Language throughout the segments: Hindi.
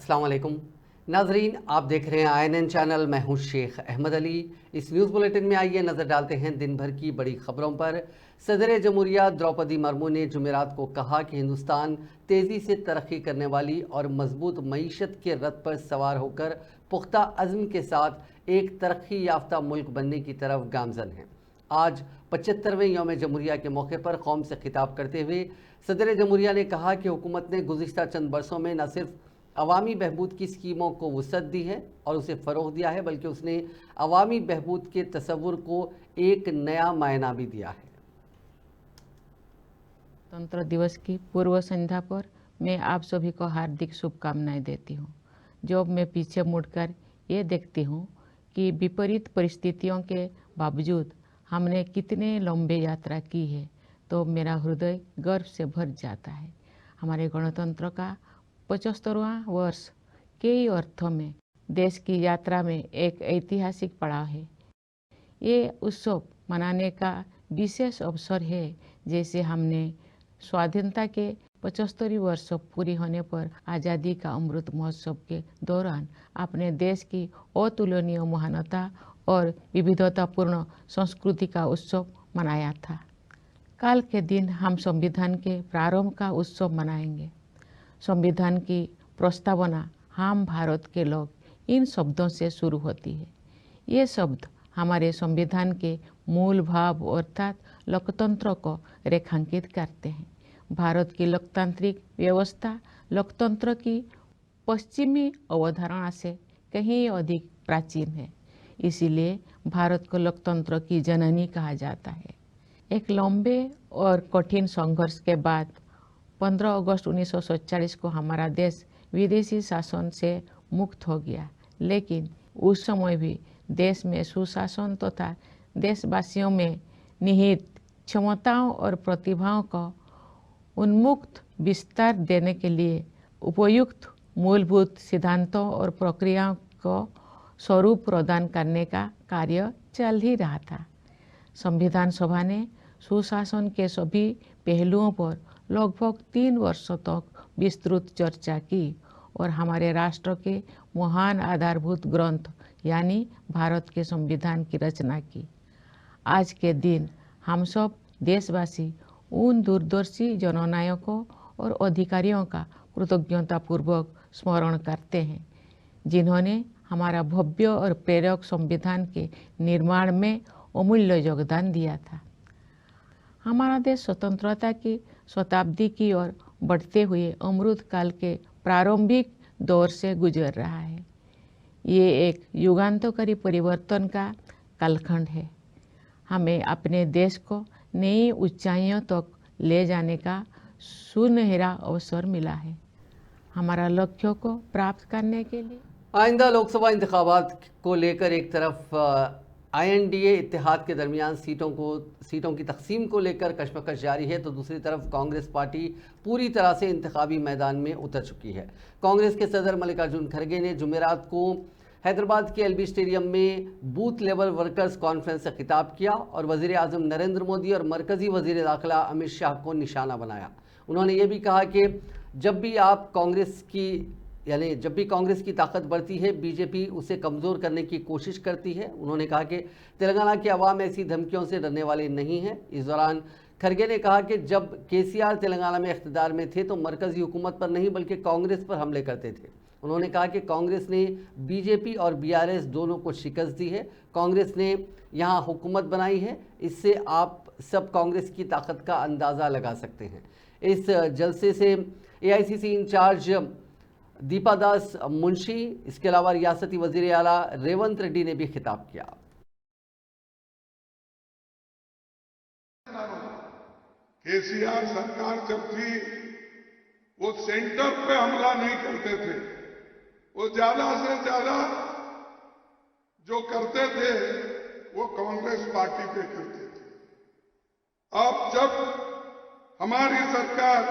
अस्सलाम वालेकुम नाजरीन, आप देख रहे हैं INN चैनल। मैं हूं शेख अहमद अली। इस न्यूज़ बुलेटिन में आइए नज़र डालते हैं दिन भर की बड़ी खबरों पर। सदर जमहूरिया द्रौपदी मुर्मू ने जुमेरात को कहा कि हिंदुस्तान तेज़ी से तरक्की करने वाली और मजबूत मईशत के रथ पर सवार होकर पुख्ता अज़्म के साथ एक तरक्की याफ्ता मुल्क बनने की तरफ गामज़न है। आज 75वें यौम जमहूरिया के मौके पर कौम से खिताब करते हुए सदर जमहूरिया ने कहा कि हुकूमत ने गुज़िश्ता चंद बरसों में न सिर्फ अवामी बहबूद की स्कीमों को वुसअत दी है और उसे फ़रोग़ दिया है, बल्कि उसने अवामी बहबूद के तसव्वुर को एक नया मायना भी दिया है। गणतंत्र दिवस की पूर्व संध्या पर मैं आप सभी को हार्दिक शुभकामनाएं देती हूँ। जब मैं पीछे मुड़कर ये देखती हूँ कि विपरीत परिस्थितियों के बावजूद हमने कितने लंबे यात्रा की है, तो मेरा हृदय गर्व से भर जाता है। हमारे गणतंत्र का 75वां वर्ष कई अर्थों में देश की यात्रा में एक ऐतिहासिक पड़ाव है। ये उत्सव मनाने का विशेष अवसर है, जैसे हमने स्वाधीनता के 75 वर्ष पूरी होने पर आज़ादी का अमृत महोत्सव के दौरान अपने देश की अतुलनीय महानता और विविधतापूर्ण संस्कृति का उत्सव मनाया था। कल के दिन हम संविधान के प्रारंभ का उत्सव मनाएंगे। संविधान की प्रस्तावना हम भारत के लोग, इन शब्दों से शुरू होती है। ये शब्द हमारे संविधान के मूल भाव अर्थात लोकतंत्र को रेखांकित करते हैं। भारत की लोकतांत्रिक व्यवस्था लोकतंत्र की पश्चिमी अवधारणा से कहीं अधिक प्राचीन है, इसीलिए भारत को लोकतंत्र की जननी कहा जाता है। एक लंबे और कठिन संघर्ष के बाद 15 अगस्त 1947 को हमारा देश विदेशी शासन से मुक्त हो गया, लेकिन उस समय भी देश में सुशासन तथा देशवासियों में निहित क्षमताओं और प्रतिभाओं को उन्मुक्त विस्तार देने के लिए उपयुक्त मूलभूत सिद्धांतों और प्रक्रियाओं को स्वरूप प्रदान करने का कार्य चल ही रहा था। संविधान सभा ने सुशासन के सभी पहलुओं पर लगभग 3 वर्षों तक विस्तृत चर्चा की और हमारे राष्ट्र के महान आधारभूत ग्रंथ यानी भारत के संविधान की रचना की। आज के दिन हम सब देशवासी उन दूरदर्शी जननायकों और अधिकारियों का कृतज्ञतापूर्वक स्मरण करते हैं, जिन्होंने हमारा भव्य और प्रेरक संविधान के निर्माण में अमूल्य योगदान दिया था। हमारा देश स्वतंत्रता की शताब्दी की ओर बढ़ते हुए अमृत काल के प्रारंभिक दौर से गुजर रहा है। ये एक युगांतकारी परिवर्तन का कालखंड है। हमें अपने देश को नई ऊंचाइयों तक ले जाने का सुनहरा अवसर मिला है। हमारा लक्ष्यों को प्राप्त करने के लिए आइंदा लोकसभा इंतखाबात को लेकर एक तरफ INDA इत्तेहाद के दरमियान सीटों की तकसीम को लेकर कशमकश जारी है, तो दूसरी तरफ कांग्रेस पार्टी पूरी तरह से इंतखाबी मैदान में उतर चुकी है। कांग्रेस के सदर मल्लिकार्जुन खड़गे ने जुमेरात को हैदराबाद के LB स्टेडियम में बूथ लेवल वर्कर्स कॉन्फ्रेंस से खिताब किया और वज़ीर आज़म नरेंद्र मोदी और मरकज़ी वज़ीर दाखिला अमित शाह को निशाना बनाया। उन्होंने ये भी कहा कि जब भी कांग्रेस की ताकत बढ़ती है, बीजेपी उसे कमज़ोर करने की कोशिश करती है। उन्होंने कहा कि तेलंगाना के अवाम ऐसी धमकियों से डरने वाले नहीं हैं। इस दौरान खड़गे ने कहा कि जब KCR तेलंगाना में इख्तिदार में थे तो मरकज़ी हुकूमत पर नहीं बल्कि कांग्रेस पर हमले करते थे। उन्होंने कहा कि कांग्रेस ने BJP और BRS दोनों को शिकस्त दी है। कांग्रेस ने यहाँ हुकूमत बनाई है, इससे आप सब कांग्रेस की ताकत का अंदाज़ा लगा सकते हैं। इस जलसे से AICC इंचार्ज दीपादास मुंशी, इसके अलावा रियासती वज़ीर आला रेवंत रेड्डी ने भी खिताब किया। KCR सरकार जब थी वो सेंटर पे हमला नहीं करते थे, वो ज्यादा से ज्यादा जो करते थे वो कांग्रेस पार्टी पे करते थे। अब जब हमारी सरकार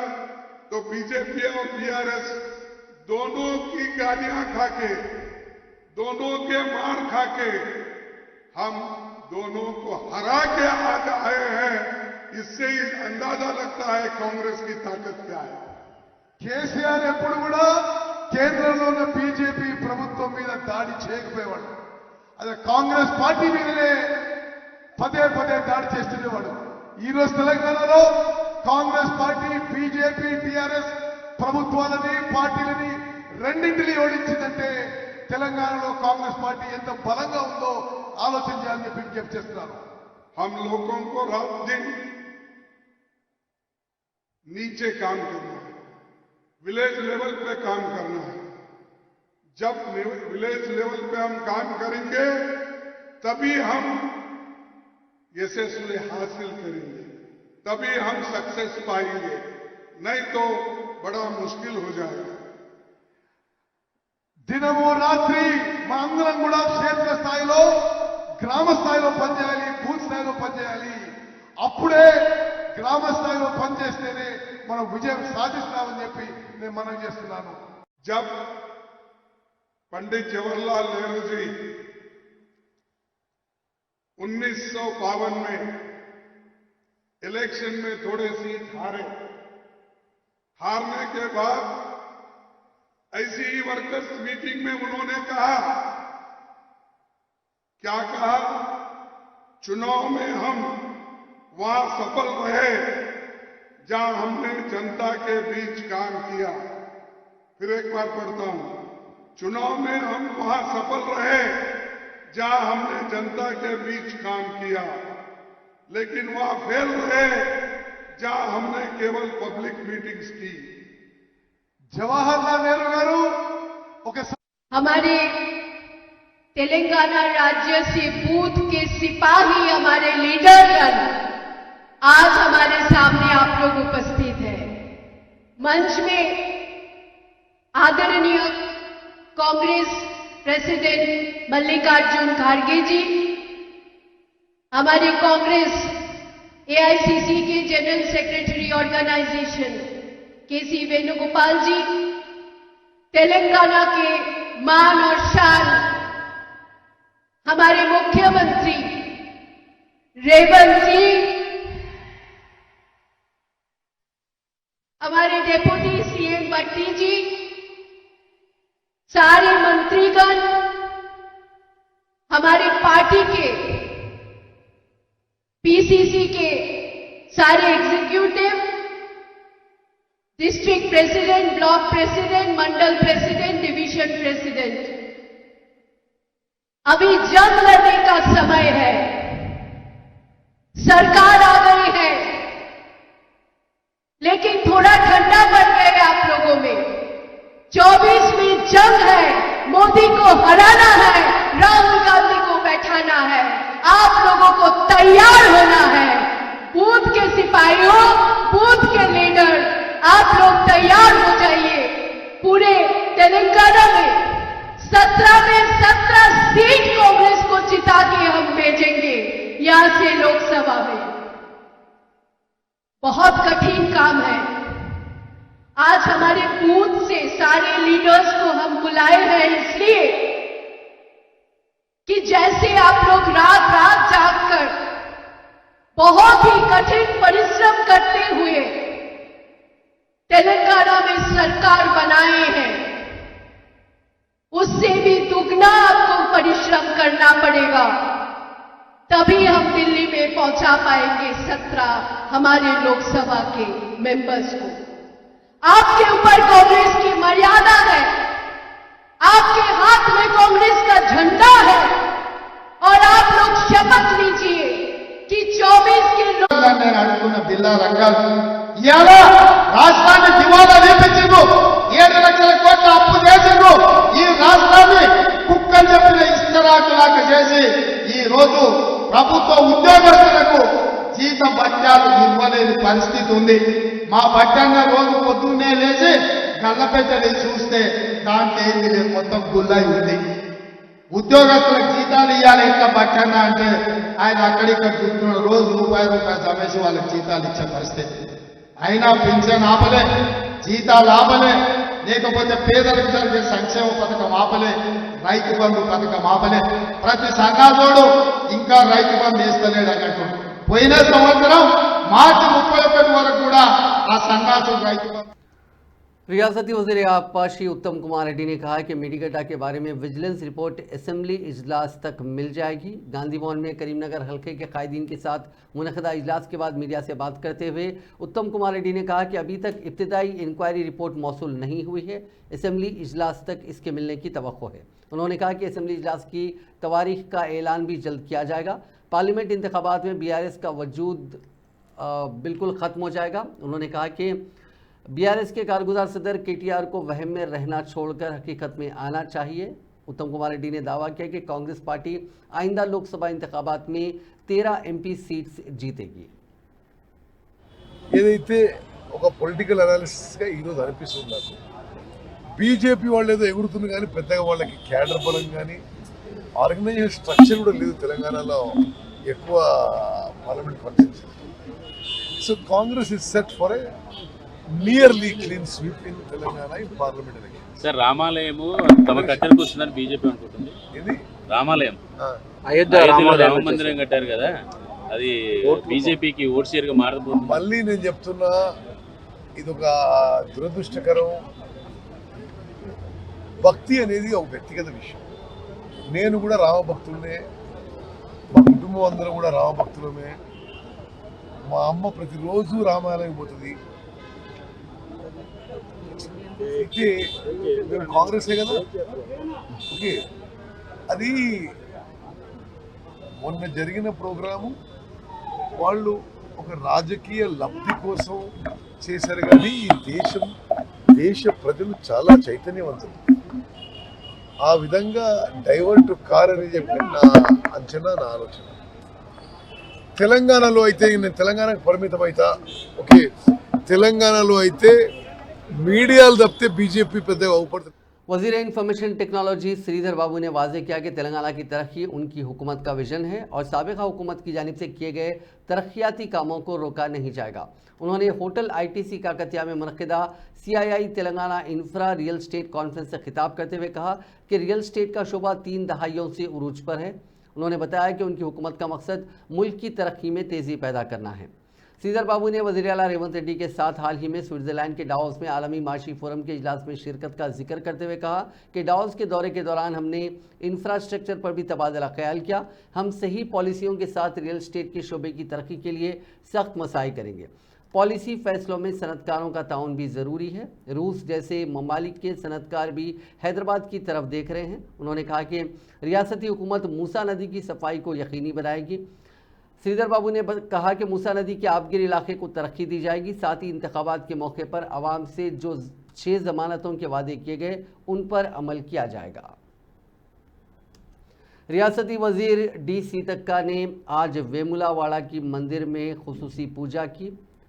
तो BJP और BRS दोनों की गालियां खाके, दोनों के मार खाके हम दोनों को हरा के आज आए हैं। इससे ही अंदाजा लगता है कांग्रेस की ताकत क्या है। కేసీఆర్ ఎప్పుడు కూడా కేంద్రంలో ఉన్న బీజేపీ ప్రభుత్వం మీద దాడి చేయకపోయేవాడు. అదే కాంగ్రెస్ పార్టీ మీదనే పదే పదే దాడి చేస్తుండేవాడు. ఈ రోజు తెలంగాణలో కాంగ్రెస్ పార్టీ బీజేపీ టీఆర్ఎస్ ప్రభుత్వాలని పార్టీలని రెండింటిని ఓడించిందంటే తెలంగాణలో కాంగ్రెస్ పార్టీ ఎంత బలంగా ఉందో ఆలోచన చేయాలని చెప్పి విజ్ఞప్తి చేస్తున్నారు. हम लोगों को रात दिन नीचे काम करना है, विलेज लेवल पे काम करना है. जब विलेज लेवल पे हम काम करेंगे तभी हम यशस्वी हासिल करेंगे, तभी हम सक्सेस पाएंगे, नहीं तो बड़ा मुश्किल हो जाएगा. దినము రాత్రి మా అందరం కూడా క్షేత్ర స్థాయిలో గ్రామ స్థాయిలో పనిచేయాలి, బూత్ స్థాయిలో పనిచేయాలి. అప్పుడే గ్రామ స్థాయిలో పనిచేస్తేనే మనం విజయం సాధిస్తామని చెప్పి నేను మనవి చేస్తున్నాను. जब पंडित जवाहरलाल नेहरू जी 1952 में इलेक्शन में थोड़े सीट हारने के बाद ऐसी ही वर्कर्स मीटिंग में उन्होंने कहा, क्या कहा, चुनाव में हम वहां सफल रहे जहां हमने जनता के बीच काम किया. फिर एक बार पढ़ता हूं, चुनाव में हम वहां सफल रहे जहां हमने जनता के बीच काम किया, लेकिन वहां फेल रहे जहां हमने केवल पब्लिक मीटिंग्स की. జవహర్లాల్ నెహ్రూ గారు ఒక हमारे तेलंगाना राज्य से बूथ के सिपाही, हमारे लीडरगण आज हमारे सामने आप लोग उपस्थित हैं. मंच में आदरणीय कांग्रेस प्रेसिडेंट मल्लिकार्जुन खड़गे जी, हमारे कांग्रेस एआईसीसी के जनरल सेक्रेटरी ऑर्गेनाइजेशन केसी वेणुगोपाल जी, तेलंगाना के मान और शान हमारे मुख्यमंत्री रेवंत जी, हमारे डेप्यूटी सीएम भट्टी जी, सारे मंत्रीगण, हमारे पार्टी के पीसीसी के सारे executive, district president, block president, mandal president, division president, अभी जंग लड़ने का समय है. सरकार आ गई है, लेकिन थोड़ा ठंडा पड़ गया आप लोगों में. 24 में जंग है, मोदी को हराना है, राहुल गांधी को बैठाना है. आप लोगों को तैयार होना है. बूथ के सिपाहियों, बूथ के लीडर, आप लोग तैयार हो जाइए. पूरे तेलंगाना में 17 में 17 सीट कांग्रेस को जिता के हम भेजेंगे यहां से लोकसभा में. बहुत कठिन काम है. आज हमारे बूथ से सारे लीडर्स को हम बुलाए हैं इसलिए कि जैसे आप लोग रात रात जागकर बहुत ही कठिन परिश्रम करते हुए तेलंगाना में सरकार बनाए हैं, उससे भी दुगना आपको परिश्रम करना पड़ेगा. तभी हम दिल्ली में पहुंचा पाएंगे 17 हमारे लोकसभा के मेंबर्स को. आपके ऊपर कांग्रेस की मर्यादा है, आपके हाथ में कांग्रेस का झंडा है और आप लोग शपथ लीजिए कि 24 के लोग నేను అడుగుతున్న బిల్లా రంగాలు ఇవాళ రాష్ట్రాన్ని దివాలా లేపించిండు. 7 లక్షల కోట్ల అప్పు చేసిండు. ఈ రాష్ట్రాన్ని కుక్కని చెప్పిన ఇస్తరాకులాగా చేసి ఈ రోజు ప్రభుత్వ ఉద్యోగస్తులకు జీత భత్యాలు ఇవ్వలేని పరిస్థితి ఉంది. మా బట్టన్న రోజు పొద్దున్నే లేచి గల్లపెట్టని చూస్తే దాంట్లో ఏంది లేదు, మొత్తం గుల్లై ఉంది. ఉద్యోగస్తులకు జీతాలు ఇవ్వాలి ఎట్లా బట్టన్న అంటే ఆయన అక్కడిక్కడ చూస్తున్నాడు. రోజు రూపాయి జమేసి వాళ్ళకి జీతాలు ఇచ్చే పరిస్థితి. అయినా పెన్షన్ ఆపలే, జీతాలు ఆపలే, లేకపోతే పేదలకు జరిగే సంక్షేమ పథకం ఆపలే, రైతు బంధు పథకం ఆపలే. ప్రతి సంఘాతోడు ఇంకా రైతు బంధు వేస్తలేడు అన్నట్టు. పోయిన సంవత్సరం మార్చి 31 వరకు కూడా ఆ సంఘాతుడు రైతు బంధు रियासती वज़ीर आबपाशी उत्तम कुमार रेड्डी ने कहा कि मेडिकटा के बारे में विजिलेंस रिपोर्ट असेंबली इजलास तक मिल जाएगी। गांधी भवन में करीमनगर हल्के के कायदीन के साथ मुनक़दा इजलास के बाद मीडिया से बात करते हुए उत्तम कुमार रेड्डी ने कहा कि अभी तक इब्तिदाई इंक्वायरी रिपोर्ट मौसूल नहीं हुई है, असेंबली इजलास तक इसके मिलने की तवक्को है। उन्होंने कहा कि असेंबली इजलास की तवारीख का ऐलान भी जल्द किया जाएगा। पार्लियामेंट इंतखाबात में BRS का वजूद बिल्कुल ख़त्म हो जाएगा। उन्होंने कहा कि BRS के कारगुजार सदर KTR को वहम में रहना छोड़कर हकीकत में आना चाहिए। उत्तम कुमार रेड्डी ने दावा किया कि कांग्रेस पार्टी आइंदा लोकसभा इंतखाबात में 13 MP सीट्स जीतेगी। ఏదైతే ఒక పొలిటికల్ అనాలిసిస్గా ఈరోజు అనిపిస్తుంది నాకు, బీజేపీ వాళ్ళు ఏదో ఎగురుతుంది కానీ పెద్దగా వాళ్ళకి క్యాడర్ బలం కానీ ఆర్గనైజేషన్ స్ట్రక్చర్ కూడా లేదు తెలంగాణలో ఎక్కువ parliament constituency. So Congress is set for a nearly clean sweep in Telangana in parliament election. Sir రామాలయము తమ కట్టెలకు వస్తుందని బీజేపీ అనుకుంటుంది. ఇది రామాలయం అయోధ్యలో రామ మందిరం కట్టారు కదా, అది బీజేపీకి ఓట్ షేర్ గా మారబోతుంది. మళ్ళీ నేను చెప్తున్నా, ఇది ఒక దురదృష్టకరం. భక్తి అనేది ఒక వ్యక్తిగత విషయం. నేను కూడా రామభక్తులనే, మా కుటుంబం అందరూ కూడా రామభక్తులమే. మా అమ్మ ప్రతిరోజు రామాలయం పోతుంది. అయితే మేము కాంగ్రెసే కదా. ఓకే, అది మొన్న జరిగిన ప్రోగ్రాము వాళ్ళు ఒక రాజకీయ లబ్ధి కోసం చేశారు కానీ ఈ దేశ ప్రజలు చాలా చైతన్యవంతులు. ఆ విధంగా డైవర్ట్ కారని చెప్పి నా అంచనా, నా ఆలోచన. తెలంగాణలో అయితే నేను తెలంగాణకు పరిమితం అవుతా. ఓకే, తెలంగాణలో అయితే మీడియాలు తప్పితే బీజేపీ పెద్దగా అవుపడుతుంది. वज़ीर इंफॉर्मेशन टेक्नोलॉजी श्रीधर बाबू ने वाज़ेह किया कि तेलंगाना की तरक्की उनकी हुकूमत का विजन है और साबिक़ा हुकूमत की जानिब से किए गए तरक्याती कामों को रोका नहीं जाएगा। उन्होंने होटल ITC काकतिया में मुनक़िदा CII Telangana infra real estate conference से खिताब करते हुए कहा कि रियल स्टेट का शोबा 3 दहाइयों से उरूज पर है। उन्होंने बताया कि उनकी हुकूमत का मकसद मुल्क की तरक्की में तेज़ी पैदा करना है। श्रीधर बाबू ने वज़ीर आला रेवंत रेड्डी के साथ हाल ही में स्विट्ज़रलैंड के डावोस में आलमी माशी फोरम के इजलास में शिरकत का जिक्र करते हुए कहा कि डावोस के दौरे के दौरान हमने इंफ्रास्ट्रक्चर पर भी तबादला ख्याल किया। हम सही पॉलिसियों के साथ रियल स्टेट के शोबे की तरक्की के लिए सख्त मसाई करेंगे। पॉलिसी फैसलों में सनतकारों का ताउन भी ज़रूरी है। रूस जैसे ममालिक के सनतकार भी हैदराबाद की तरफ देख रहे हैं। उन्होंने कहा कि रियासती हुकूमत मूसा नदी की सफाई को यकीनी बनाएगी। श्रीधर बाबू ने कहा कि मूसा नदी के आबगिर इलाके को तरक्की दी जाएगी। साथ ही इंतखाबात के मौके पर आवाम से जो 6 ज़मानतों के वादे किए गए उन पर अमल किया जाएगा। रियासती वज़ीर D सीतक्का ने आज वेमुलावाड़ा की मंदिर में खुसूसी पूजा की।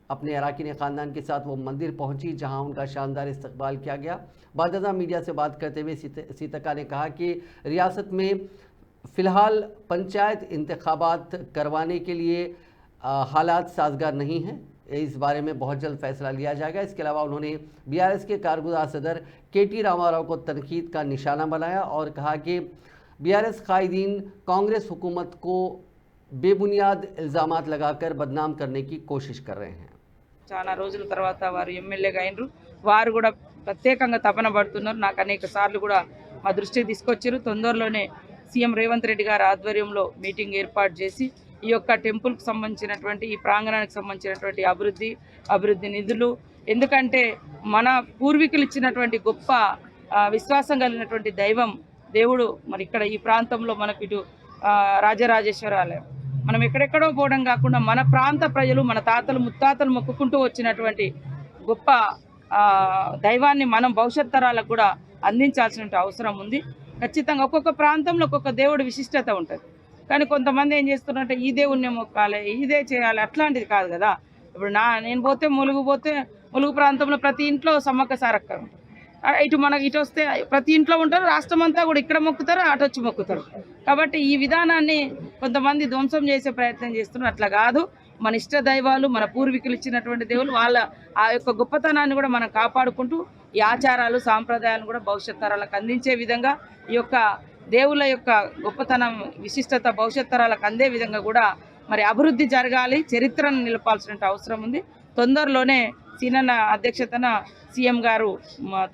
अपने अराकीन ख़ानदान के साथ वो मंदिर पहुंची जहां उनका शानदार इस्तकबाल किया गया। बादशाह मीडिया से बात करते हुए सीतक्का ने कहा कि रियासत में फ़िलहाल पंचायत इंतखाबात करवाने के लिए हालात साजगार नहीं हैं। इस बारे में बहुत जल्द फैसला लिया जाएगा। इसके अलावा उन्होंने BRS के कारगुजार सदर KT रामाराव को तनकीद का निशाना बनाया और कहा कि BRS कायदीन कांग्रेस हुकूमत को बेबुनियाद इल्ज़ामात लगाकर बदनाम करने की कोशिश कर रहे हैं। చాలా రోజుల తర్వాత వారు ఎమ్మెల్యేగా అయినరు. వారు కూడా ప్రత్యేకంగా తపన పడుతున్నారు. నాకు అనేక సార్లు కూడా మా దృష్టికి తీసుకొచ్చారు. తొందరలోనే సీఎం రేవంత్ రెడ్డి గారి ఆధ్వర్యంలో మీటింగ్ ఏర్పాటు చేసి ఈ యొక్క టెంపుల్కి సంబంధించినటువంటి ఈ ప్రాంగణానికి సంబంధించినటువంటి అభివృద్ధి నిధులు, ఎందుకంటే మన పూర్వీకులు ఇచ్చినటువంటి గొప్ప విశ్వాసం కలిగినటువంటి దేవుడు మరి ఇక్కడ ఈ ప్రాంతంలో మనకు ఇటు రాజరాజేశ్వర ఆలయం, మనం ఎక్కడెక్కడో పోవడం కాకుండా మన ప్రాంత ప్రజలు మన తాతలు ముత్తాతలు మొక్కుకుంటూ వచ్చినటువంటి గొప్ప దైవాన్ని మనం భవిష్యత్ తరాలకు కూడా అందించాల్సిన అవసరం ఉంది. ఖచ్చితంగా ఒక్కొక్క ప్రాంతంలో ఒక్కొక్క దేవుడి విశిష్టత ఉంటుంది. కానీ కొంతమంది ఏం చేస్తున్నారంటే ఈ దేవుణ్ణి మొక్కాలి, ఇదే చేయాలి, అట్లాంటిది కాదు కదా. ఇప్పుడు నేను పోతే ములుగు ప్రాంతంలో ప్రతి ఇంట్లో సమ్మక్క సారక్క ఉంటుంది. ఇటు వస్తే ప్రతి ఇంట్లో ఉంటారు. రాష్ట్రం అంతా కూడా ఇక్కడ మొక్కుతారు, అటు వచ్చి మొక్కుతారు. కాబట్టి ఈ విధానాన్ని కొంతమంది ధ్వంసం చేసే ప్రయత్నం చేస్తున్నారు. అట్లా కాదు. మన ఇష్ట దైవాలు, మన పూర్వీకులు ఇచ్చినటువంటి దేవులు, వాళ్ళ ఆ యొక్క గొప్పతనాన్ని కూడా మనం కాపాడుకుంటూ ఈ ఆచారాలు సాంప్రదాయాలను కూడా భవిష్యత్ తరాలకు అందించే విధంగా ఈ యొక్క దేవుళ్ళ యొక్క గొప్పతనం విశిష్టత భవిష్యత్ తరాలకు అందే విధంగా కూడా మరి అభివృద్ధి జరగాలి, చరిత్రను నిలపాల్సిన అవసరం ఉంది. తొందరలోనే సీనన్న అధ్యక్షతన సీఎం గారు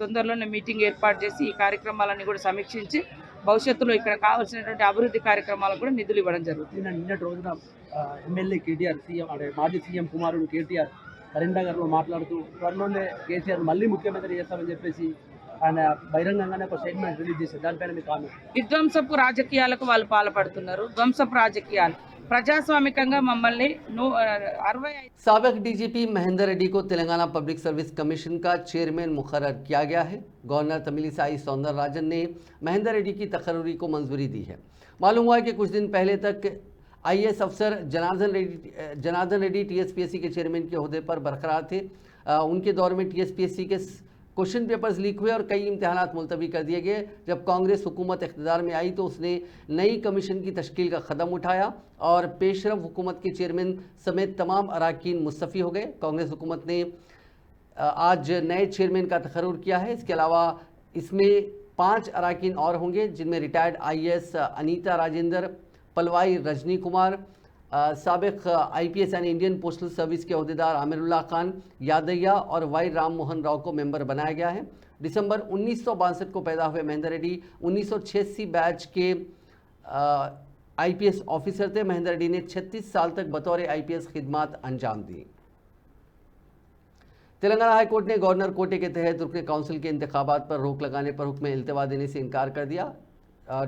తొందరలోనే మీటింగ్ ఏర్పాటు చేసి ఈ కార్యక్రమాలన్నీ కూడా సమీక్షించి భవిష్యత్తులో ఇక్కడ కావాల్సినటువంటి అభివృద్ధి కార్యక్రమాలకు కూడా నిధులు ఇవ్వడం జరుగుతుంది. నిన్నటి రోజున ఎమ్మెల్యే కేటీఆర్ సీఎం అంటే మాజీ సీఎం కుమారుడు కేటీఆర్ కరీంనగర్లో మాట్లాడుతూ త్వరలోనే కేసీఆర్ మళ్ళీ ముఖ్యమంత్రి చేస్తామని చెప్పేసి ఆయన బహిరంగంగానే ఒక స్టేట్మెంట్ రిలీజ్ చేశారు. దానిపైన మీ కామెంట్? విధ్వంసపు రాజకీయాలకు వాళ్ళు పాల్పడుతున్నారు. ధ్వంసపు రాజకీయాలు ప్రజాస్వామికంగా మమ్మల్ని 65 साबिक डीजीपी महेंद्र रेड्डी को तेलंगाना पब्लिक सर्विस कमीशन का चेयरमैन मुकर्रर किया गया है। गवर्नर तमिलिसाई सौंदरराजन ने महेंद्र रेड्डी की तकर्री को मंजूरी दी है। मालूम हुआ है कि कुछ दिन पहले तक आईएएस अफसर जनार्दन रेड्डी टीएसपीएससी के चेयरमैन के ओहदे पर बरकरार थे। उनके दौर में टीएसपीएससी के क्वेश्चन पेपर्स लीक हुए और कई इम्तहानात मुलतवी कर दिए गए। जब कांग्रेस हुकूमत इख्तिदार में आई तो उसने नई कमीशन की तश्कील का कदम उठाया और पेशरफ हुकूमत के चेयरमैन समेत तमाम अरकान मुस्तफ़ी हो गए। कांग्रेस हुकूमत ने आज नए चेयरमैन का तकर्रुर किया है। इसके अलावा इसमें 5 अरकान और होंगे, जिनमें रिटायर्ड आईएएस अनीता राजेंद्र, पलवाई रजनी कुमार, साबिक आईपीएस यानी इंडियन पोस्टल सर्विस के अहदेदार आमिरुल्लाह खान यादయ్య और वाई राम मोहन राव को मेंबर बनाया गया है। दिसंबर 1962 को पैदा हुए महेंद्र रेड्डी 1986 बैच के आईपीएस ऑफिसर थे। महेंद्र रेड्डी ने 36 साल तक बतौर आईपीएस खिदमात अंजाम दी। तेलंगाना हाईकोर्ट ने गवर्नर कोटे के तहत रुकने काउंसिल के इंतखाबात पर रोक लगाने पर हुक्म इल्तवा देने से इनकार कर दिया।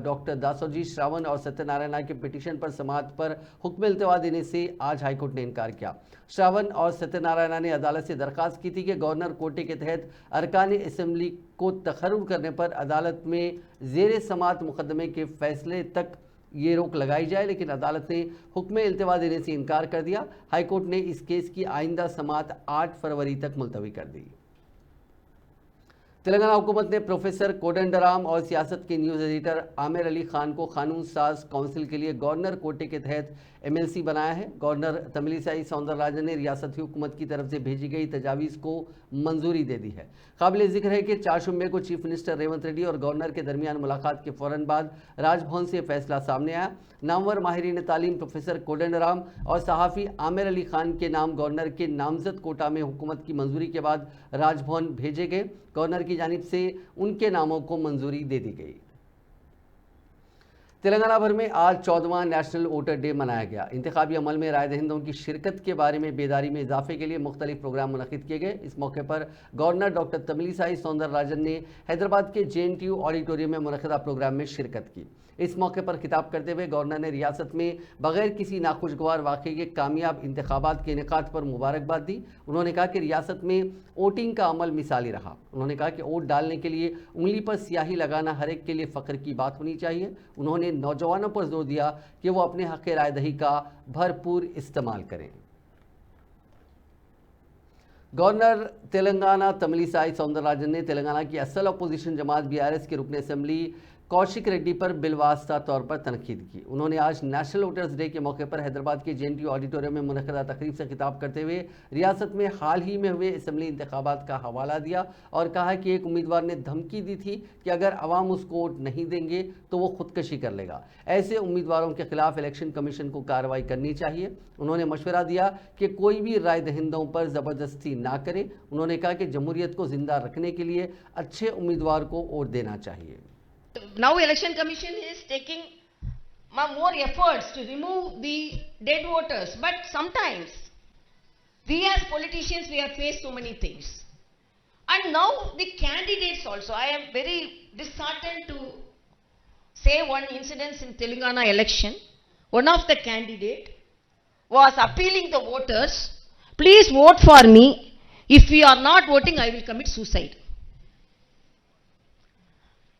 डॉक्टर दासोजी श्रावण और सत्यनारायण के पिटीशन पर समाअत पर हुक्म इल्तवा देने से आज हाईकोर्ट ने इनकार किया। श्रावण और सत्यनारायण ने अदालत से दरख्वास्त की थी कि गवर्नर कोटे के तहत अरकान असेंबली को तकर्रुर करने पर अदालत में ज़ेर समाअत मुकदमे के फैसले तक ये रोक लगाई जाए, लेकिन अदालत ने हुक्म इल्तवा देने से इनकार कर दिया। हाईकोर्ट ने इस केस की आइंदा समाअत 8 फरवरी तक मुलतवी कर दी। तेलंगाना हुकूमत ने प्रोफेसर कोदंडराम और सियासत के न्यूज़ एडिटर आमिर अली खान को कानून साज काउंसिल के लिए गवर्नर कोटे के तहत एमएलसी बनाया है। गवर्नर तमिलिसाई सौंदरराजन ने रियासती हुकूमत की तरफ से भेजी गई तजावीज़ को मंजूरी दे दी है। काबिल जिक्र है कि 4 जुम्मे को चीफ मिनिस्टर रेवंत रेड्डी और गवर्नर के दरमियान मुलाकात के फ़ौरन बाद राजभवन से फैसला सामने आया। नामवर माहिरीन तालीम प्रोफेसर कोदंडराम और सहाफ़ी आमिर अली खान के नाम गवर्नर के नामजद कोटा में हुकूमत की मंजूरी के बाद राजभवन भेजे गए। गवर्नर की जानिब से उनके नामों को मंजूरी दे दी गई। तेलंगाना भर में आज 14वां नेशनल वोटर डे मनाया गया। इंतखाबी अमल में राय दहिंदों की शिरकत के बारे में बेदारी में इजाफे के लिए मुख्तलिफ प्रोग्राम मुनक़िद किए गए। इस मौके पर गवर्नर डॉक्टर तमिलिसाई सौंदरराजन ने हैदराबाद के JNTU ऑडिटोरियम में मुनक़िदा प्रोग्राम में शिरकत की। इस मौके पर खिताब करते हुए गवर्नर ने रियासत में बगैर किसी नाखुशगवार वाक़े के कामयाब इंतखाबात के इनेकाद पर मुबारकबाद दी। उन्होंने कहा कि रियासत में वोटिंग का अमल मिसाली रहा। उन्होंने कहा कि वोट डालने के लिए उंगली पर स्याही लगाना हर एक के लिए फ़ख्र की बात होनी चाहिए। उन्होंने नौजवानों पर जोर दिया कि वो अपने हक़ राय दही का भरपूर इस्तेमाल करें। गवर्नर तेलंगाना तमिलिसाई सौंदरराजन ने तेलंगाना की असल अपोजिशन जमात BRS के रुकन असेंबली कौशिक रेड्डी पर बिलवास्ता तौर पर तनकीद की। उन्होंने आज नेशनल वोटर्स डे के मौके पर हैदराबाद के JNTU ऑडिटोरियम में मुनक़िदा तकरीब से खिताब करते हुए रियासत में हाल ही में हुए असम्बली इंतखाबात का हवाला दिया और कहा कि एक उम्मीदवार ने धमकी दी थी कि अगर अवाम उसको वोट नहीं देंगे तो वो खुदकशी कर लेगा। ऐसे उम्मीदवारों के खिलाफ इलेक्शन कमीशन को कार्रवाई करनी चाहिए। उन्होंने मशवरा दिया कि कोई भी राय दहिंदों पर ज़बरदस्ती ना करे। उन्होंने कहा कि जमहूरियत को ज़िंदा रखने के लिए अच्छे उम्मीदवार को वोट देना चाहिए। Now Election Commission is taking more efforts to remove the dead voters, but sometimes we as politicians, we have faced so many things, and now the candidates also, I am very disheartened to say one incident in Telangana election. One of the candidate was appealing the voters, please vote for me, if we are not voting I will commit suicide.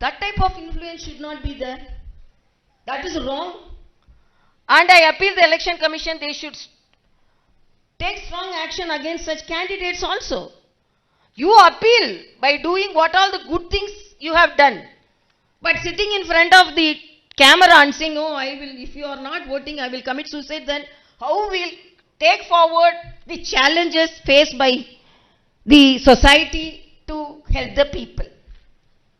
That type of influence should not be there. That is wrong. And I appeal the Election Commission, they should take strong action against such candidates also. You appeal by doing what all the good things you have done. But sitting in front of the camera and saying, oh, I will, if you are not voting, I will commit suicide, then how will take forward the challenges faced by the society to help the people?